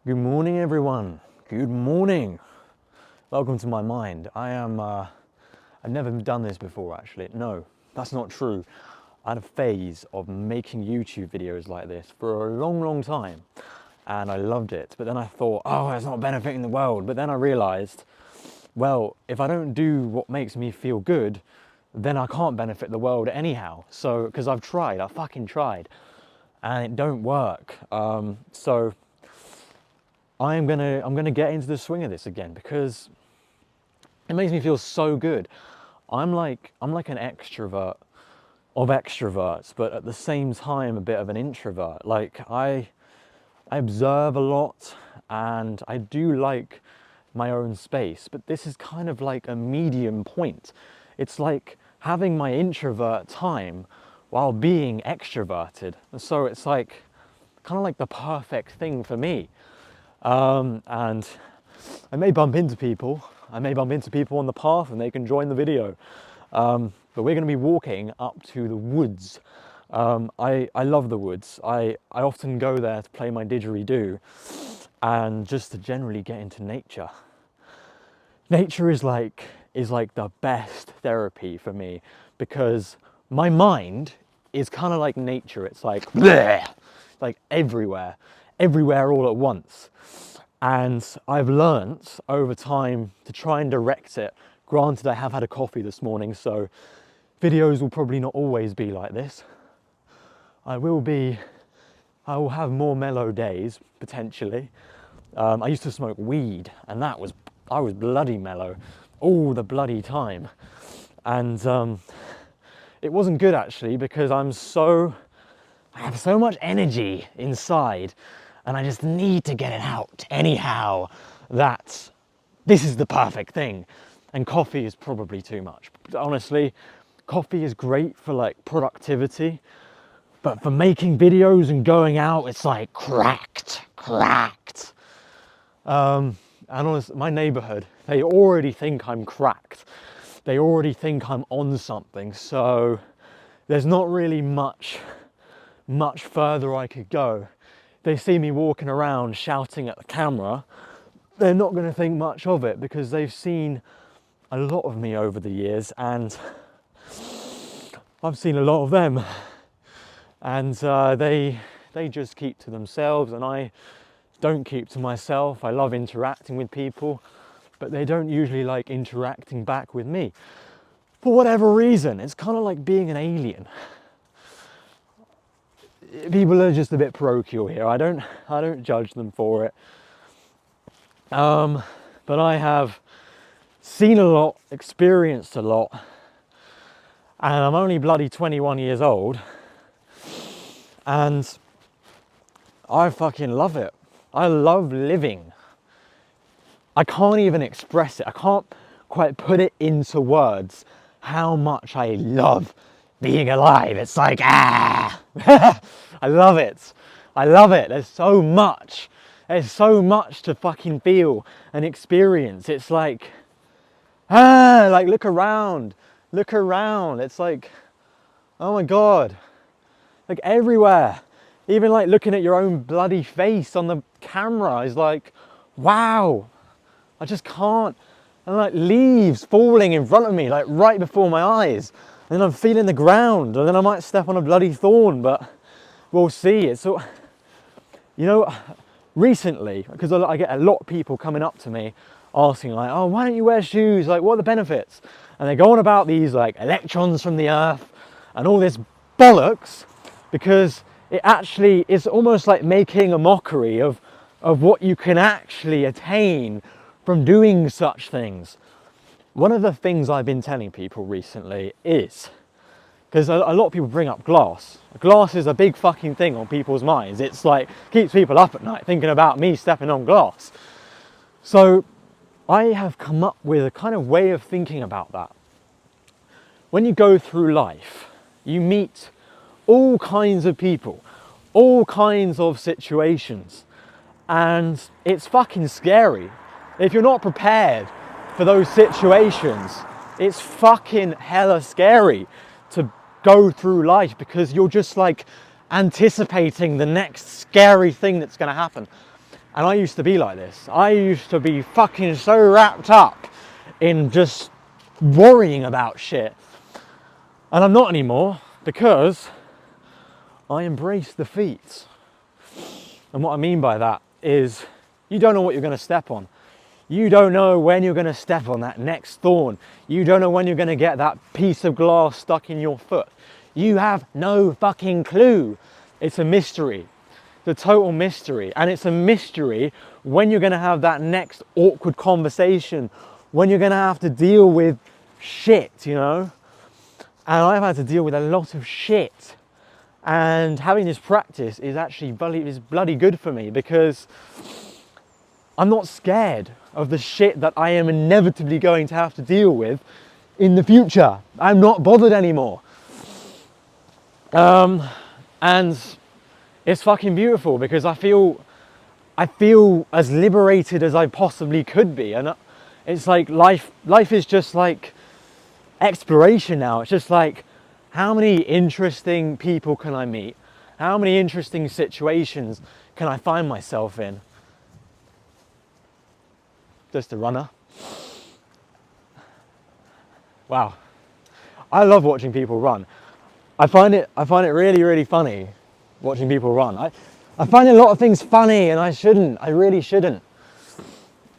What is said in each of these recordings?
Good morning, everyone. Good morning. Welcome to my mind. I've never done this before, actually. No, that's not true. I had a phase of making YouTube videos like this for a long time, and I loved it. But then I thought, oh, it's not benefiting the world. But then I realized, well, if I don't do what makes me feel good, then I can't benefit the world anyhow. So, because I fucking tried, and it don't work. So I'm gonna get into the swing of this again because it makes me feel so good. I'm like an extrovert of extroverts, but at the same time a bit of an introvert. Like I observe a lot and I do like my own space, but this is kind of like a medium point. It's like having my introvert time while being extroverted. So it's like kind of like the perfect thing for me. And I may bump into people. I may bump into people on the path and they can join the video. But we're going to be walking up to the woods. I love the woods. I often go there to play my didgeridoo and just to generally get into nature. Nature is like the best therapy for me because my mind is kind of like nature. It's like bleh, like everywhere all at once. And I've learnt over time to try and direct it. Granted, I have had a coffee this morning, so videos will probably not always be like this. I will have more mellow days, potentially. I used to smoke weed, and I was bloody mellow all the bloody time. And it wasn't good actually, because I have so much energy inside, and I just need to get it out anyhow, that this is the perfect thing. And coffee is probably too much. But honestly, coffee is great for like productivity, but for making videos and going out, it's like cracked. And honestly, my neighborhood, they already think I'm cracked. They already think I'm on something. So there's not really much further I could go. They see me walking around shouting at the camera, they're not going to think much of it because they've seen a lot of me over the years and I've seen a lot of them, and they just keep to themselves and I don't keep to myself. I love interacting with people, but they don't usually like interacting back with me for whatever reason. It's kind of like being an alien. People are just a bit parochial here. I don't judge them for it. But I have seen a lot, experienced a lot, and I'm only bloody 21 years old, and I fucking love it. I love living. I can't even express it. I can't quite put it into words how much I love being alive. It's like, I love it. I love it. There's so much to fucking feel and experience. It's like, like look around. It's like, oh my God, like everywhere. Even like looking at your own bloody face on the camera is like, wow, I just can't. And like leaves falling in front of me, like right before my eyes. And then I'm feeling the ground, and then I might step on a bloody thorn, but we'll see. It's so, you know, recently, because I get a lot of people coming up to me asking like, oh, why don't you wear shoes? Like, what are the benefits? And they're going about these like electrons from the earth and all this bollocks, because it actually is almost like making a mockery of what you can actually attain from doing such things. One of the things I've been telling people recently is, because a lot of people bring up glass. Glass is a big fucking thing on people's minds. It's like, keeps people up at night thinking about me stepping on glass. So I have come up with a kind of way of thinking about that. When you go through life, you meet all kinds of people, all kinds of situations, and it's fucking scary. If you're not prepared for those situations, it's fucking hella scary to go through life, because you're just like anticipating the next scary thing that's going to happen. And I used to be like this. I used to be fucking so wrapped up in just worrying about shit. And I'm not anymore because I embrace defeat. And what I mean by that is you don't know what you're going to step on. You don't know when you're going to step on that next thorn. You don't know when you're going to get that piece of glass stuck in your foot. You have no fucking clue. It's a mystery. It's a total mystery. And it's a mystery when you're going to have that next awkward conversation, when you're going to have to deal with shit, you know? And I've had to deal with a lot of shit. And having this practice is actually bloody good for me, because I'm not scared of the shit that I am inevitably going to have to deal with in the future. I'm not bothered anymore. And it's fucking beautiful, because I feel as liberated as I possibly could be. And it's like life is just like exploration now. It's just like, how many interesting people can I meet? How many interesting situations can I find myself in? Just a runner. Wow. I love watching people run. I find it really, really funny watching people run. I find a lot of things funny, and I really shouldn't.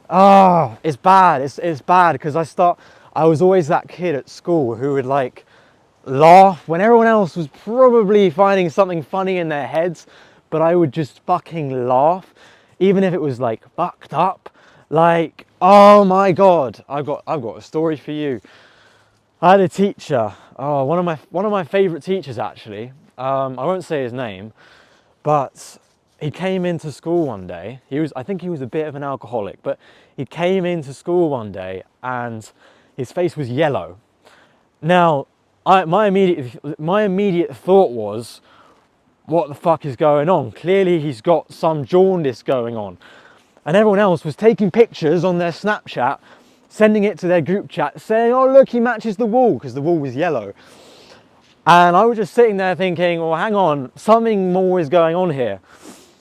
Oh, it's bad. It's bad, because I was always that kid at school who would like laugh when everyone else was probably finding something funny in their heads, but I would just fucking laugh, even if it was like fucked up. Like, oh my God, I've got a story for you. I had a teacher, one of my favorite teachers actually. I won't say his name, but he came into school one day. I think he was a bit of an alcoholic, but he came into school one day and his face was yellow. Now, my immediate thought was, what the fuck is going on? Clearly he's got some jaundice going on. And everyone else was taking pictures on their Snapchat, sending it to their group chat, saying, oh look, he matches the wall, because the wall was yellow. And I was just sitting there thinking, well, hang on, something more is going on here.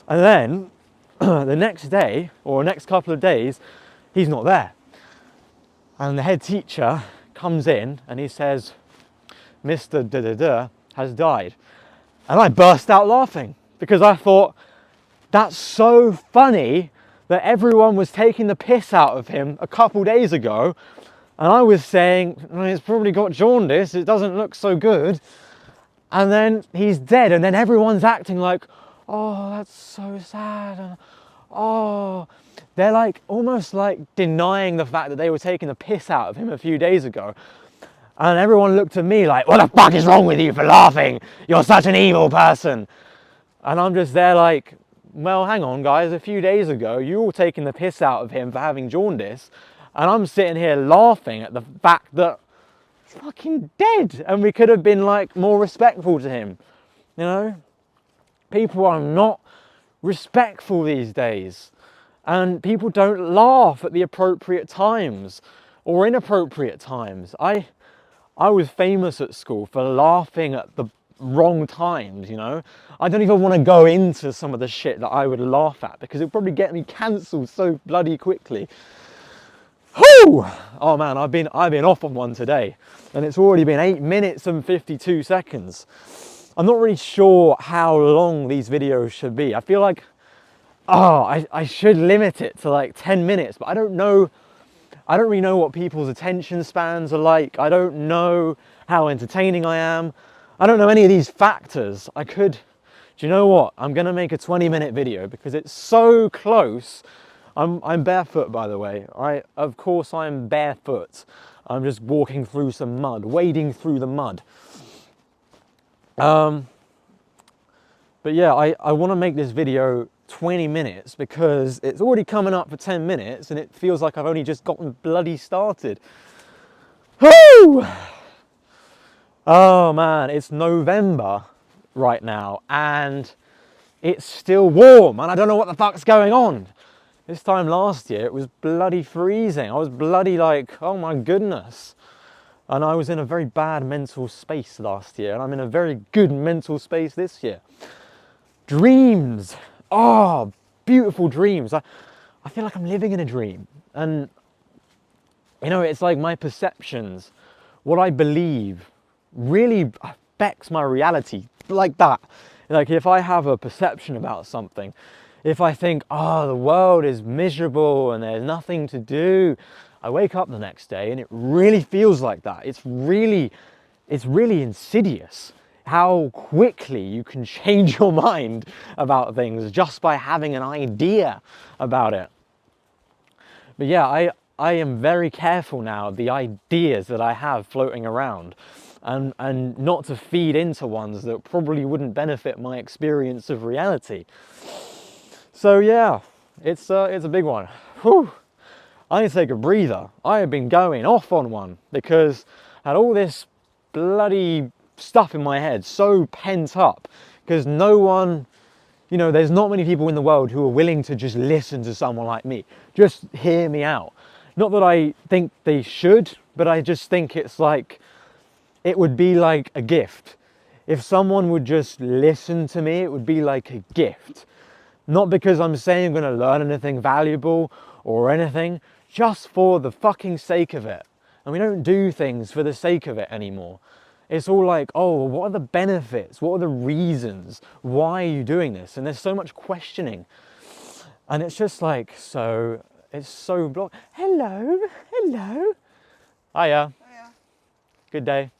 And then the next day, or next couple of days, he's not there. And the head teacher comes in and he says, Mr. Da-da-da has died. And I burst out laughing, because I thought, that's so funny that everyone was taking the piss out of him a couple days ago, and I was saying, well, he's probably got jaundice, it doesn't look so good, and then he's dead, and then everyone's acting like, oh, that's so sad, oh, they're like almost like denying the fact that they were taking the piss out of him a few days ago. And everyone looked at me like, what the fuck is wrong with you for laughing? You're such an evil person. And I'm just there like, well, hang on guys, a few days ago you were all taking the piss out of him for having jaundice, and I'm sitting here laughing at the fact that he's fucking dead, and we could have been like more respectful to him. You know, people are not respectful these days, and people don't laugh at the appropriate times or inappropriate times. I was famous at school for laughing at the wrong times, you know. I don't even want to go into some of the shit that I would laugh at, because it would probably get me cancelled so bloody quickly. Whew! Oh man, I've been off on one today, and it's already been 8 minutes and 52 seconds. I'm not really sure how long these videos should be. I feel like, I should limit it to like 10 minutes, but I don't really know what people's attention spans are like. I don't know how entertaining I am. I don't know any of these factors. Do you know what? I'm gonna make a 20-minute video because it's so close. I'm barefoot, by the way. Of course I'm barefoot. I'm just walking through some mud, wading through the mud. But yeah, I wanna make this video 20 minutes because it's already coming up for 10 minutes and it feels like I've only just gotten bloody started. Woo! Oh man, it's November right now and it's still warm and I don't know what the fuck's going on. This time last year it was bloody freezing. I was bloody like, oh my goodness. And I was in a very bad mental space last year and I'm in a very good mental space this year. Dreams. Oh, beautiful dreams. I feel like I'm living in a dream. And, you know, it's like my perceptions, what I believe, really affects my reality like that. Like if I have a perception about something, if I think, oh, the world is miserable and there's nothing to do, I wake up the next day and it really feels like that. It's really insidious how quickly you can change your mind about things just by having an idea about it. But yeah, I am very careful now of the ideas that I have floating around, and not to feed into ones that probably wouldn't benefit my experience of reality. So yeah, it's a big one. Whew. I need to take a breather. I have been going off on one because I had all this bloody stuff in my head, so pent up, because no one, you know, there's not many people in the world who are willing to just listen to someone like me, just hear me out. Not that I think they should, but I just think it's like, it would be like a gift. If someone would just listen to me, it would be like a gift. Not because I'm saying I'm going to learn anything valuable or anything, just for the fucking sake of it. And we don't do things for the sake of it anymore. It's all like, oh, what are the benefits? What are the reasons? Why are you doing this? And there's so much questioning. And it's just like, so, it's so blocked. Hello, hello. Hiya. Hiya. Good day.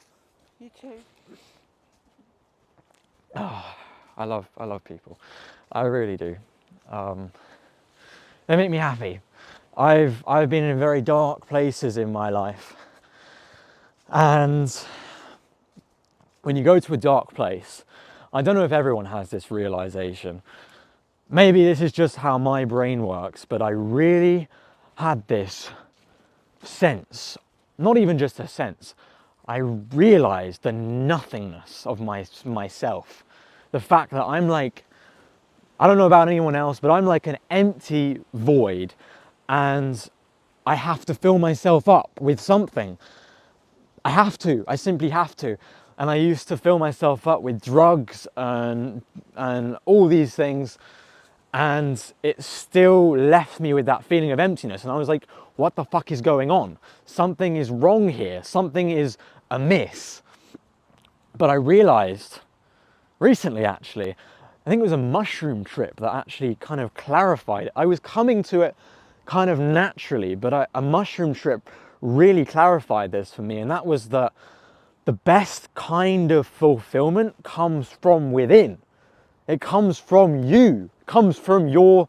You too. Oh, I love people. I really do. They make me happy. I've been in very dark places in my life. And when you go to a dark place, I don't know if everyone has this realization. Maybe this is just how my brain works, but I really had this sense, not even just a sense, I realized the nothingness of myself. The fact that I'm like, I don't know about anyone else, but I'm like an empty void, and I have to fill myself up with something. I simply have to. And I used to fill myself up with drugs and all these things, and it still left me with that feeling of emptiness. And I was like, what the fuck is going on? Something is wrong here. Something is amiss. But I realized recently, actually, I think it was a mushroom trip that actually kind of clarified it. I was coming to it kind of naturally, but a mushroom trip really clarified this for me. And that was that the best kind of fulfillment comes from within. It comes from you, it comes from your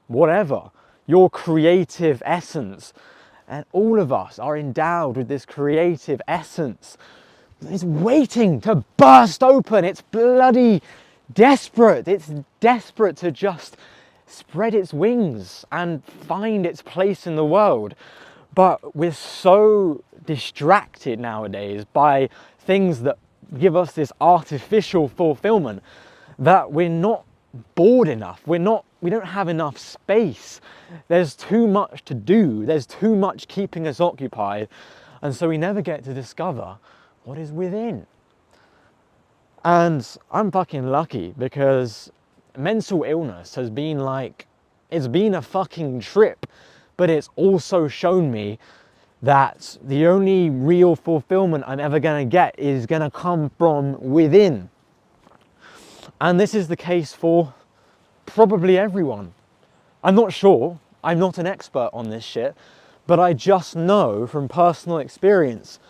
whatever, your creative essence. And all of us are endowed with this creative essence. It's waiting to burst open. It's bloody desperate. It's desperate to just spread its wings and find its place in the world. But we're so distracted nowadays by things that give us this artificial fulfillment that we're not bored enough. We don't have enough space. There's too much to do. There's too much keeping us occupied. And so we never get to discover what is within. And I'm fucking lucky because mental illness has been like, it's been a fucking trip, but it's also shown me that the only real fulfillment I'm ever gonna get is gonna come from within. And this is the case for probably everyone. I'm not sure, I'm not an expert on this shit, but I just know from personal experience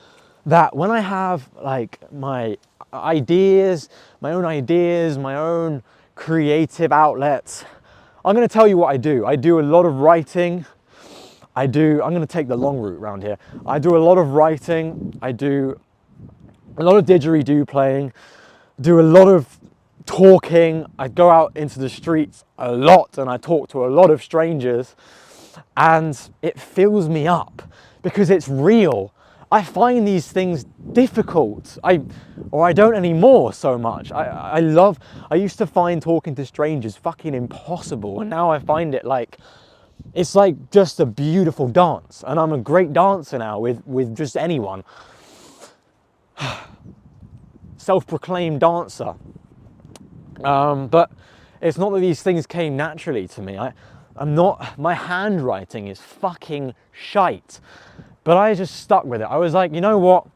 that when I have like my ideas, my own creative outlets, I'm gonna tell you what I do. I do a lot of writing. I'm gonna take the long route around here. I do a lot of writing. I do a lot of didgeridoo playing, do a lot of talking. I go out into the streets a lot and I talk to a lot of strangers, and it fills me up because it's real. I find these things difficult. I don't anymore so much. I used to find talking to strangers fucking impossible, and now I find it like, it's like just a beautiful dance, and I'm a great dancer now with just anyone. Self-proclaimed dancer. But It's not that these things came naturally to me. My handwriting is fucking shite. But I just stuck with it. I was like, you know what?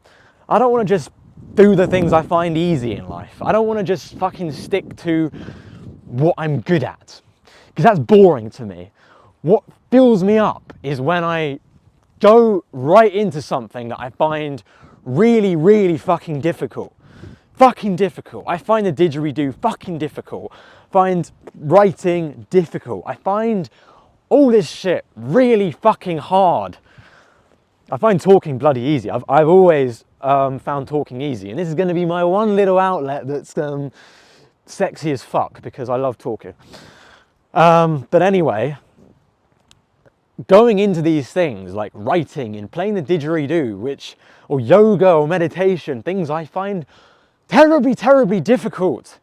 I don't want to just do the things I find easy in life. I don't want to just fucking stick to what I'm good at, because that's boring to me. What fills me up is when I go right into something that I find really, really fucking difficult. Fucking difficult. I find the didgeridoo fucking difficult. Find writing difficult. I find all this shit really fucking hard. I find talking bloody easy. I've always found talking easy, and this is going to be my one little outlet that's sexy as fuck, because I love talking. But anyway, going into these things like writing and playing the didgeridoo, or yoga or meditation, things I find terribly, terribly difficult,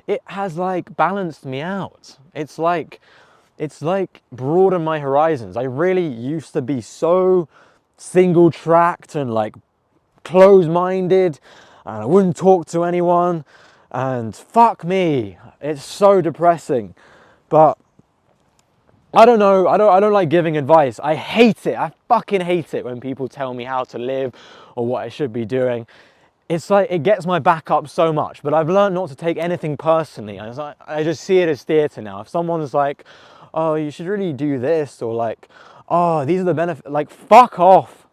it has like balanced me out. It's like broadened my horizons. I really used to be so single tracked and like closed-minded, and I wouldn't talk to anyone, and fuck me, it's so depressing. But I don't know, I don't like giving advice. I hate it. I fucking hate it when people tell me how to live or what I should be doing. It's like, it gets my back up so much, but I've learned not to take anything personally. I just see it as theatre now. If someone's like, oh, you should really do this, or like, oh, these are the benefits, like, fuck off.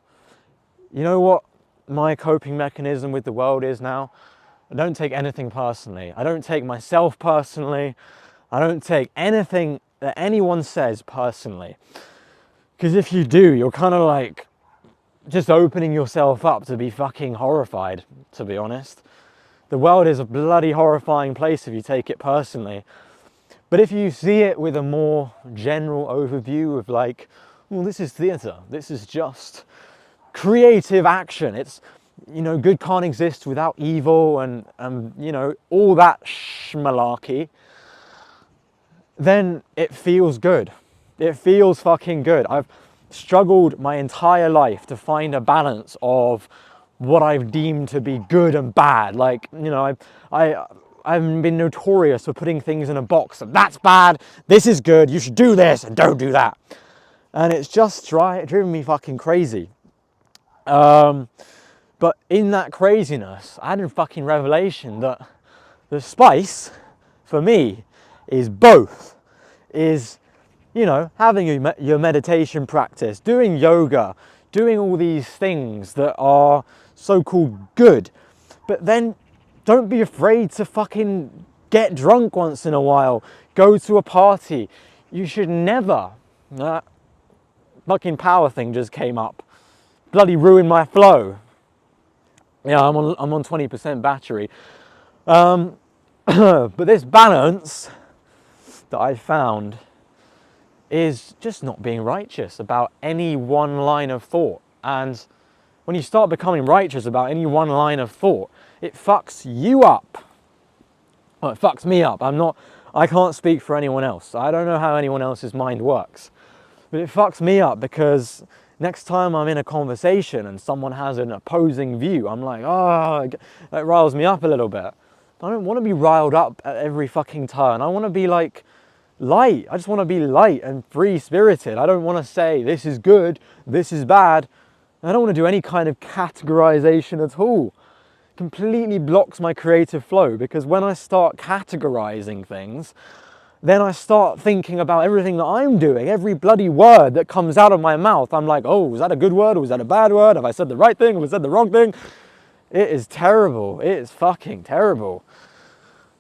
You know what my coping mechanism with the world is now? I don't take anything personally. I don't take myself personally. I don't take anything that anyone says personally. Because if you do, you're kind of like just opening yourself up to be fucking horrified, to be honest. The world is a bloody horrifying place if you take it personally. But if you see it with a more general overview of like, well, this is theatre, this is just creative action, it's, you know, good can't exist without evil, and you know, all that malarkey, then it feels good. It feels fucking good. I've struggled my entire life to find a balance of what I've deemed to be good and bad. Like, you know, I've been notorious for putting things in a box. That's bad, this is good, you should do this and don't do that. And it's just driven me fucking crazy. But in that craziness, I had a fucking revelation that the spice for me is both. Is, you know, having your meditation practice, doing yoga, doing all these things that are so-called good. But then don't be afraid to fucking get drunk once in a while, go to a party. You should never, that fucking power thing just came up, bloody ruined my flow. Yeah, I'm on 20% battery. But this balance that I found is just not being righteous about any one line of thought. And when you start becoming righteous about any one line of thought, it fucks you up. Well, it fucks me up. I can't speak for anyone else. I don't know how anyone else's mind works. But it fucks me up because next time I'm in a conversation and someone has an opposing view, I'm like, oh, that riles me up a little bit. I don't want to be riled up at every fucking turn. I want to be like light. I just want to be light and free-spirited. I don't want to say this is good, this is bad. I don't want to do any kind of categorization at all. It completely blocks my creative flow, because when I start categorizing things, then I start thinking about everything that I'm doing, every bloody word that comes out of my mouth. I'm like, oh, was that a good word or was that a bad word? Have I said the right thing or was that the wrong thing? It is terrible. It is fucking terrible.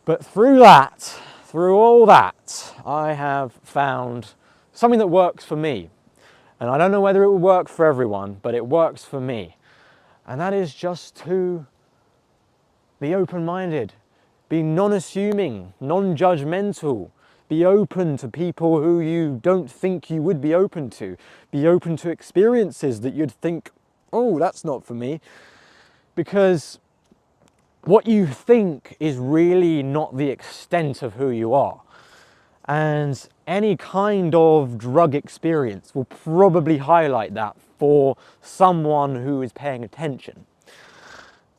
But through all that, I have found something that works for me. And I don't know whether it will work for everyone, but it works for me. And that is just to be open-minded, be non-assuming, non-judgmental, be open to people who you don't think you would be open to. Be open to experiences that you'd think, oh, that's not for me. Because what you think is really not the extent of who you are. And any kind of drug experience will probably highlight that for someone who is paying attention.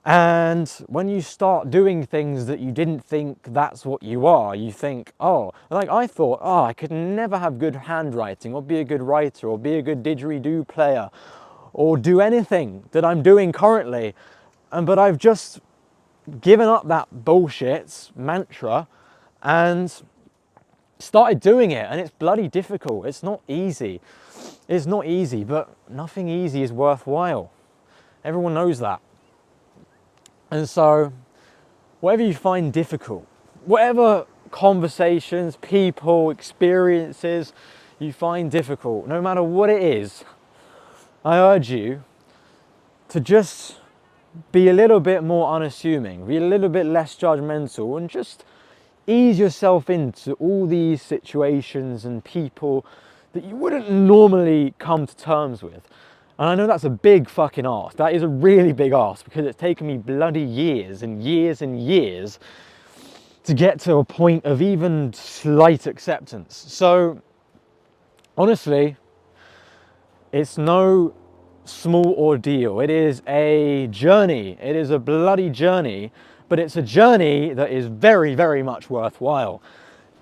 And when you start doing things that you didn't think that's what you are, you think, oh, like I thought, oh, I could never have good handwriting or be a good writer or be a good didgeridoo player or do anything that I'm doing currently. But I've just given up that bullshit mantra and started doing it, and it's bloody difficult. It's not easy. It's not easy, but nothing easy is worthwhile. Everyone knows that. And so, whatever you find difficult, whatever conversations, people, experiences you find difficult, no matter what it is, I urge you to just be a little bit more unassuming, be a little bit less judgmental, and just ease yourself into all these situations and people that you wouldn't normally come to terms with. And I know that's a big fucking ask. That is a really big ask, because it's taken me bloody years and years and years to get to a point of even slight acceptance. So honestly, it's no small ordeal. It is a journey. It is a bloody journey, but it's a journey that is very, very much worthwhile.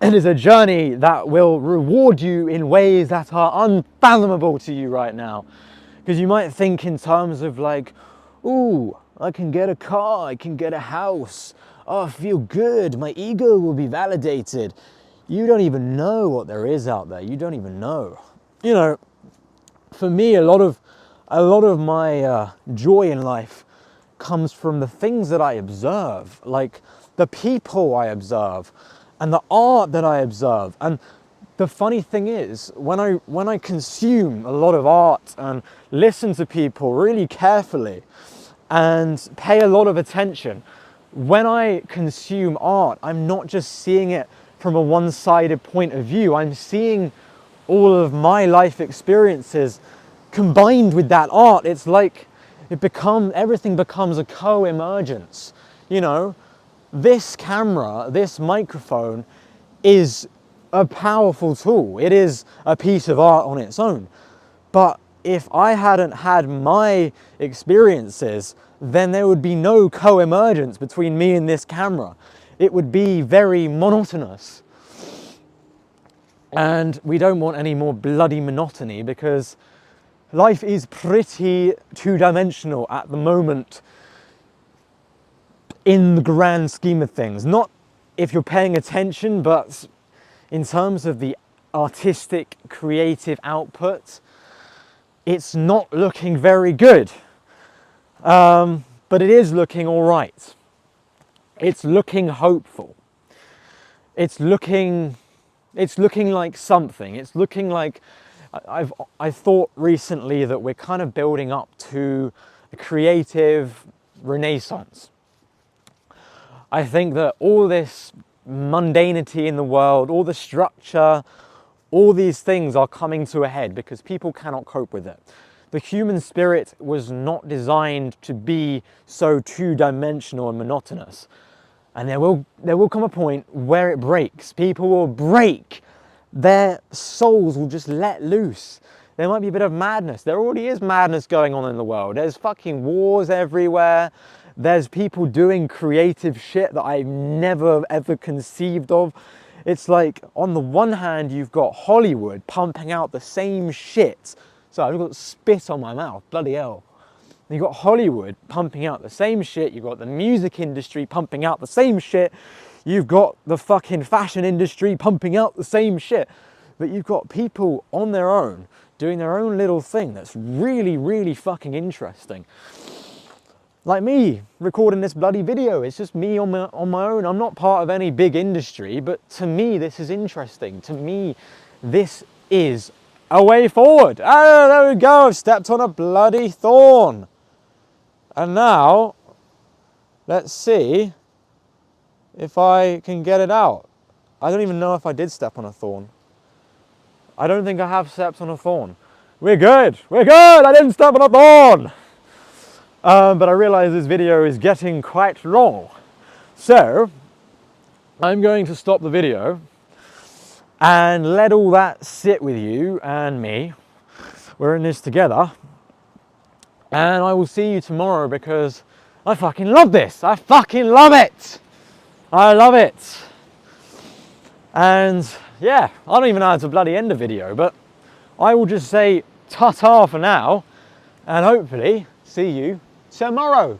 It is a journey that will reward you in ways that are unfathomable to you right now. Because you might think in terms of like, ooh, I can get a car, I can get a house, oh, I feel good, my ego will be validated. You don't even know what there is out there. You don't even know. You know, for me, a lot of my joy in life comes from the things that I observe, like the people I observe and the art that I observe. And the funny thing is, when I consume a lot of art and listen to people really carefully and pay a lot of attention, when I consume art, I'm not just seeing it from a one-sided point of view. I'm seeing all of my life experiences combined with that art. It's like everything becomes a co-emergence. You know, this camera, this microphone is a powerful tool. It is a piece of art on its own. But if I hadn't had my experiences, then there would be no co-emergence between me and this camera. It would be very monotonous. And we don't want any more bloody monotony, because life is pretty two-dimensional at the moment in the grand scheme of things. Not if you're paying attention, but in terms of the artistic, creative output, it's not looking very good. But it is looking all right. It's looking hopeful. It's looking like something. It's looking like I thought recently that we're kind of building up to a creative renaissance. I think that all this mundanity in the world, all the structure, all these things are coming to a head because people cannot cope with it. The human spirit was not designed to be so two-dimensional and monotonous. And there will come a point where it breaks. People will break. Their souls will just let loose. There might be a bit of madness. There already is madness going on in the world. There's fucking wars everywhere. There's people doing creative shit that I've never ever conceived of. It's like, on the one hand, you've got Hollywood pumping out the same shit. So I've got spit on my mouth, bloody hell. You've got Hollywood pumping out the same shit. You've got the music industry pumping out the same shit. You've got the fucking fashion industry pumping out the same shit. But you've got people on their own doing their own little thing that's really, really fucking interesting. Like me recording this bloody video. It's just me on my own. I'm not part of any big industry, but to me this is interesting. To me this is a way forward. Oh, there we go. I've stepped on a bloody thorn. And now, let's see if I can get it out. I don't even know if I did step on a thorn. I don't think I have stepped on a thorn. We're good. We're good. I didn't step on a thorn. But I realize this video is getting quite long. So, I'm going to stop the video and let all that sit with you and me. We're in this together. And I will see you tomorrow, because I fucking love this. I fucking love it. I love it. And yeah, I don't even know how to bloody end a video, but I will just say ta-ta for now, and hopefully see you tomorrow.